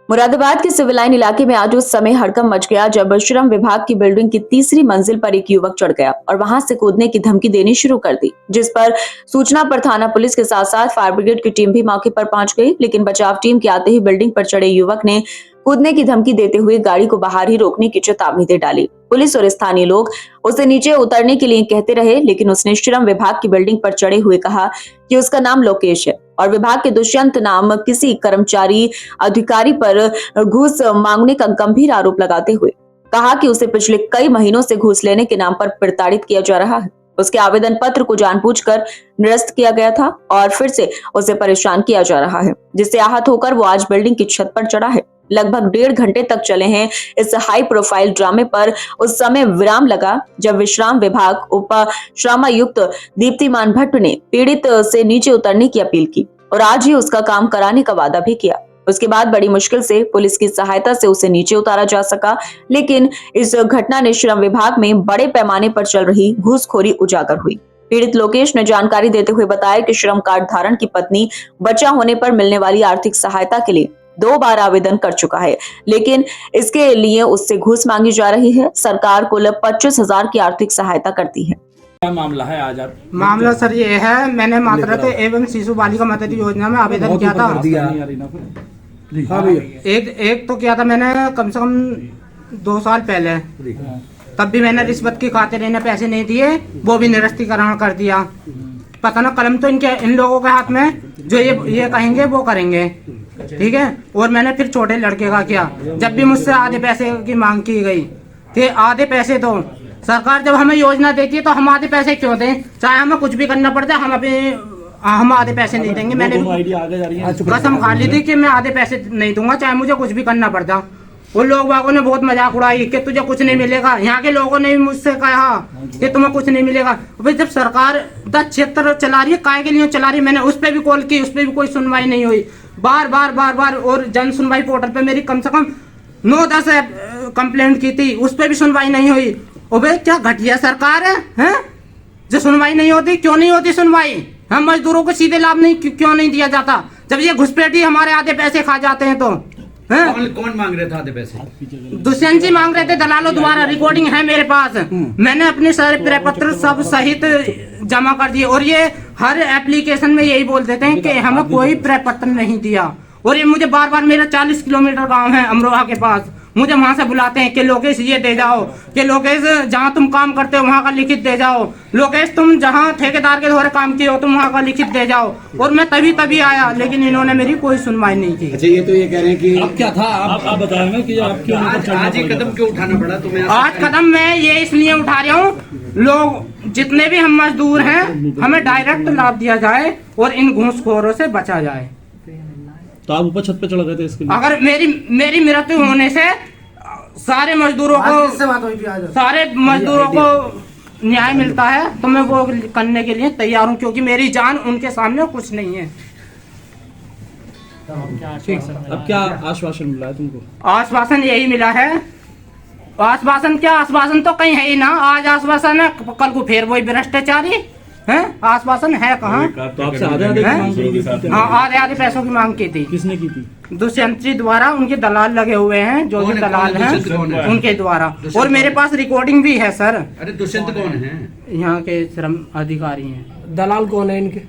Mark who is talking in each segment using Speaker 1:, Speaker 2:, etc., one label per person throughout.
Speaker 1: मुरादाबाद के civil line इलाके में आज उस समय हड़कंप मच गया जब श्रम विभाग की बिल्डिंग की तीसरी मंजिल पर एक युवक चढ़ गया और वहां से कूदने की धमकी देनी शुरू कर दी, जिस पर सूचना पर थाना पुलिस के साथ साथ फायर ब्रिगेड की टीम भी मौके पर पहुंच गई। लेकिन बचाव टीम के आते ही बिल्डिंग पर चढ़े युवक ने कूदने की धमकी देते हुए गाड़ी को बाहर ही रोकने की चेतावनी दे डाली। पुलिस और स्थानीय लोग उसे नीचे उतरने के लिए कहते रहे, लेकिन उसने श्रम विभाग की बिल्डिंग पर चढ़े हुए कहा कि उसका नाम लोकेश है और विभाग के दुष्यंत नाम किसी कर्मचारी अधिकारी पर घूस मांगने का गंभीर आरोप लगाते हुए कहा कि उसे पिछले कई महीनों से घूस लेने के नाम पर प्रताड़ित किया जा रहा है। उसके आवेदन पत्र को जानबूझकर निरस्त किया गया था और फिर से उसे परेशान किया जा रहा है, जिससे आहत होकर वो आज बिल्डिंग की छत पर चढ़ा है। लगभग 1.5 घंटे तक चले हैं इस हाई प्रोफाइल ड्रामे पर उस समय विराम लगा जब विश्राम विभाग उप श्रमायुक्त दीप्तिमान भट्ट ने पीड़ित से नीचे उतरने की अपील की और आज ही उसका काम कराने का वादा भी किया। उसके बाद बड़ी मुश्किल से पुलिस की सहायता से उसे नीचे उतारा जा सका, लेकिन इस घटना ने श्रम विभाग में बड़े पैमाने पर चल रही घूसखोरी उजागर हुई। पीड़ित लोकेश ने जानकारी देते हुए बताया कि श्रम कार्ड धारण की पत्नी बच्चा होने पर मिलने वाली आर्थिक सहायता के लिए 2 बार आवेदन कर चुका है, लेकिन इसके लिए उससे घूस मांगी जा रही है। सरकार कुल 25,000 की आर्थिक सहायता करती है।
Speaker 2: क्या मामला है आज आप?
Speaker 3: मामला सर ये है, मैंने मातृत्व एवं शिशु बालिका मदद योजना में आवेदन किया था। एक तो किया था मैंने कम से कम 2 साल पहले, तब भी मैंने रिश्वत की खातिर इन्हें पैसे नहीं दिए, वो भी निरस्तीकरण कर दिया। पता ना कलम तो इन लोगों के हाथ में, जो ये कहेंगे वो करेंगे, ठीक है। और मैंने फिर छोटे लड़के का किया, जब भी मुझसे आधे पैसे की मांग की गई कि आधे पैसे दो। सरकार जब हमें योजना देती है तो हम आधे पैसे क्यों दें, चाहे हमें कुछ भी करना पड़ जाए, हम आधे पैसे नहीं देंगे। मैंने कसम खा ली थी कि मैं आधे पैसे नहीं दूंगा, चाहे मुझे कुछ भी करना पड़ जाए। उन लोगों ने बहुत मजाक उड़ाई कि तुझे कुछ नहीं मिलेगा। यहाँ के लोगों ने भी मुझसे कहा कि तुम्हें कुछ नहीं मिलेगा। भाई जब सरकार 10 क्षेत्र चला रही है, काय के लिए चला रही है? मैंने उस पर भी कॉल की, उस पर भी कोई सुनवाई नहीं हुई। बार बार और जन सुनवाई पोर्टल पे मेरी कम से कम 9-10 कंप्लेंट की थी, उस पर भी सुनवाई नहीं हुई। भाई क्या घटिया सरकार है? जो सुनवाई नहीं होती, क्यों नहीं होती सुनवाई? हम मजदूरों को सीधे लाभ नहीं क्यों नहीं दिया जाता? जब ये घुसपैठी हमारे आधे पैसे खा जाते हैं तो
Speaker 2: कौन मांग रहे थे आधे पैसे?
Speaker 3: दुष्यंत जी मांग रहे थे दलालों द्वारा। रिकॉर्डिंग है मेरे पास, मैंने अपने सारे प्रपत्र सब सहित जमा कर दिए। और ये हर एप्लीकेशन में यही बोल देते हैं कि हमें कोई प्रपत्र नहीं दिया। और ये मुझे बार मेरा 40 किलोमीटर गांव है अमरोहा के पास, मुझे वहां से बुलाते हैं कि लोकेश ये दे जाओ, कि लोकेश जहां तुम काम करते हो वहां का लिखित दे जाओ, लोकेश तुम जहां ठेकेदार के द्वारा काम किए हो तुम वहां का लिखित दे जाओ। और मैं तभी आया, लेकिन इन्होंने मेरी कोई सुनवाई नहीं की।
Speaker 2: अच्छा, ये तो ये कह रहे हैं कि अब क्या था, आप बताए ना कि आप क्यों आज ये कदम क्यों उठाना पड़ा तुम्हें?
Speaker 3: आज कदम मैं ये इसलिए उठा रहा हूँ, लोग जितने भी हम मजदूर हैं हमें डायरेक्ट लाभ दिया जाए और इन घूसखोरों से बचा जाए।
Speaker 2: तो आप ऊपर छत पे चढ़ गए थे इसके लिए?
Speaker 3: अगर मेरी मृत्यु होने से सारे मजदूरों को न्याय मिलता है तो मैं वो करने के लिए तैयार हूँ, क्योंकि मेरी जान उनके सामने कुछ नहीं है।
Speaker 2: अब क्या आश्वासन मिला है तुमको?
Speaker 3: आश्वासन यही मिला है। आश्वासन क्या, आश्वासन तो कहीं है ही ना। आज आश्वासन है, कल को फिर वही भ्रष्टाचारी है। आश्वासन है कहाँ?
Speaker 2: तो आपसे आधे
Speaker 3: पैसों की मांग की थी।
Speaker 2: किसने की थी?
Speaker 3: दुष्यंत जी द्वारा। उनके दलाल लगे हुए हैं, जो भी दलाल हैं उनके द्वारा। और मेरे पास रिकॉर्डिंग भी है सर।
Speaker 4: अरे दुष्यंत कौन है?
Speaker 3: यहाँ के श्रम अधिकारी हैं।
Speaker 4: दलाल कौन है इनके?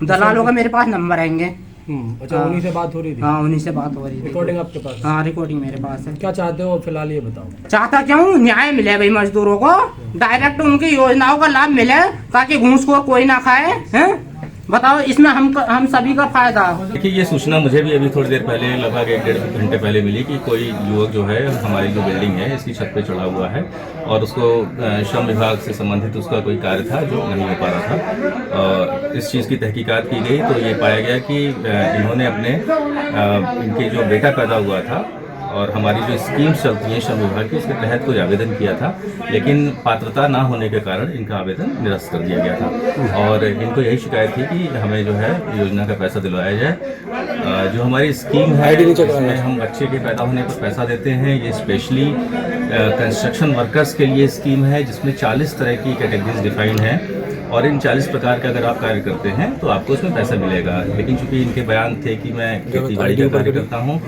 Speaker 3: दलालों का मेरे पास नंबर आएंगे।
Speaker 4: अच्छा, उन्हीं से बात हो रही थी?
Speaker 3: हाँ, उन्हीं से बात हो रही थी।
Speaker 4: रिकॉर्डिंग आपके पास?
Speaker 3: हाँ, रिकॉर्डिंग मेरे पास है।
Speaker 4: क्या चाहते हो फिलहाल ये बताओ?
Speaker 3: चाहता क्यों, न्याय मिले भाई मजदूरों को, डायरेक्ट उनकी योजनाओं का लाभ मिले ताकि घूस को कोई ना खाए। हैं बताओ, इसमें हम सभी का फायदा।
Speaker 5: देखिए, ये सूचना मुझे भी अभी थोड़ी देर पहले, लगभग 1-1.5 घंटे पहले मिली कि कोई युवक जो है हमारी जो बिल्डिंग है इसकी छत पे चढ़ा हुआ है और उसको श्रम विभाग से संबंधित उसका कोई कार्य था जो नहीं हो पा रहा था। और इस चीज़ की तहकीकात की गई तो ये पाया गया कि इन्होंने अपने इनके जो बेटा पैदा हुआ था और हमारी जो स्कीम्स चलती हैं श्रम विभाग की, उसके तहत कोई आवेदन किया था, लेकिन पात्रता ना होने के कारण इनका आवेदन निरस्त कर दिया गया था। और इनको यही शिकायत थी कि हमें जो है योजना का पैसा दिलवाया जाए। जो हमारी स्कीम है जिसमें हम बच्चे के पैदा होने पर पैसा देते हैं, ये स्पेशली कंस्ट्रक्शन वर्कर्स के लिए स्कीम है जिसमें 40 तरह की कैटेगरीज डिफाइंड हैं और इन 40 प्रकार का अगर आप कार्य करते हैं तो आपको उसमें पैसा मिलेगा। लेकिन चूंकि इनके बयान थे कि मैं खेती बाड़ी का कार्य करता हूँ,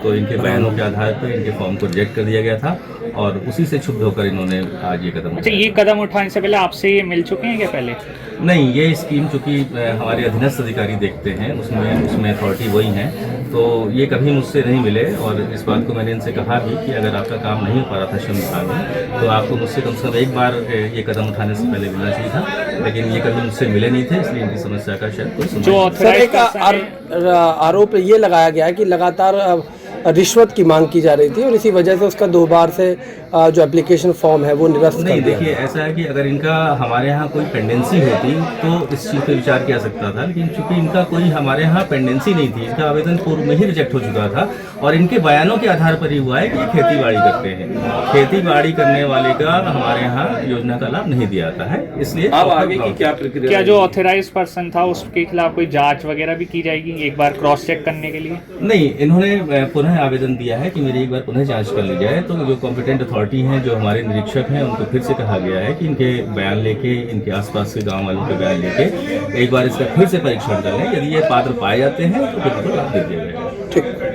Speaker 5: तो इनके बयानों के आधार पर इनके फॉर्म को रिजेक्ट कर दिया गया था और उसी से क्षुब्ध होकर इन्होंने आज ये कदम
Speaker 6: अच्छा,
Speaker 5: उठाया।
Speaker 6: ये कदम उठाने से पहले आपसे ये मिल चुके हैं क्या पहले?
Speaker 5: नहीं, ये स्कीम चूंकि हमारे अधीनस्थ अधिकारी देखते हैं, उसमें अथॉरिटी वही हैं, तो ये कभी मुझसे नहीं मिले। और इस बात को मैंने इनसे कहा भी कि अगर आपका काम नहीं हो पा रहा था श्रम विभाग में, तो आपको मुझसे कम से कम एक बार ये कदम उठाने से पहले मिलना चाहिए था, लेकिन ये कभी मुझसे मिले नहीं थे, इसलिए इनकी समस्या का शायद कोई
Speaker 6: जो
Speaker 5: समाधान।
Speaker 7: सर, एक आरोप ये लगाया गया है कि लगातार रिश्वत की मांग की जा रही थी और इसी वजह से उसका 2 बार से जो एप्लीकेशन फॉर्म है वो निरस्त कर
Speaker 5: नहीं,
Speaker 7: दिया।
Speaker 5: देखिए ऐसा है कि अगर इनका हमारे यहाँ कोई पेंडेंसी होती तो इस चीज़ पर विचार किया सकता था, लेकिन चूंकि इनका कोई हमारे यहाँ पेंडेंसी नहीं थी, इनका आवेदन पूर्व में ही रिजेक्ट हो चुका था और इनके बयानों के आधार पर ही हुआ है कि ये खेती बाड़ी करते हैं। खेती बाड़ी करने वाले का हमारे यहाँ योजना का लाभ नहीं दिया जाता है, इसलिए
Speaker 8: अब आगे की क्या प्रक्रिया?
Speaker 6: क्या जो ऑथराइज पर्सन था उसके खिलाफ कोई जांच वगैरह भी की जाएगी एक बार क्रॉस चेक करने के लिए?
Speaker 5: नहीं, इन्होंने पुनः आवेदन दिया है कि मेरी एक बार पुनः जांच कर ली जाए। तो जो कॉम्पिटेंट अथॉरिटी हैं, जो हमारे निरीक्षक हैं, उनको फिर से कहा गया है कि इनके बयान लेके, इनके आसपास के गांव वालों के बयान लेके एक बार इसका फिर से परीक्षण कर लें। यदि ये पात्र पाए जाते हैं तो फिर उनको लाभ दे दिया जाएगा।
Speaker 7: ठीक।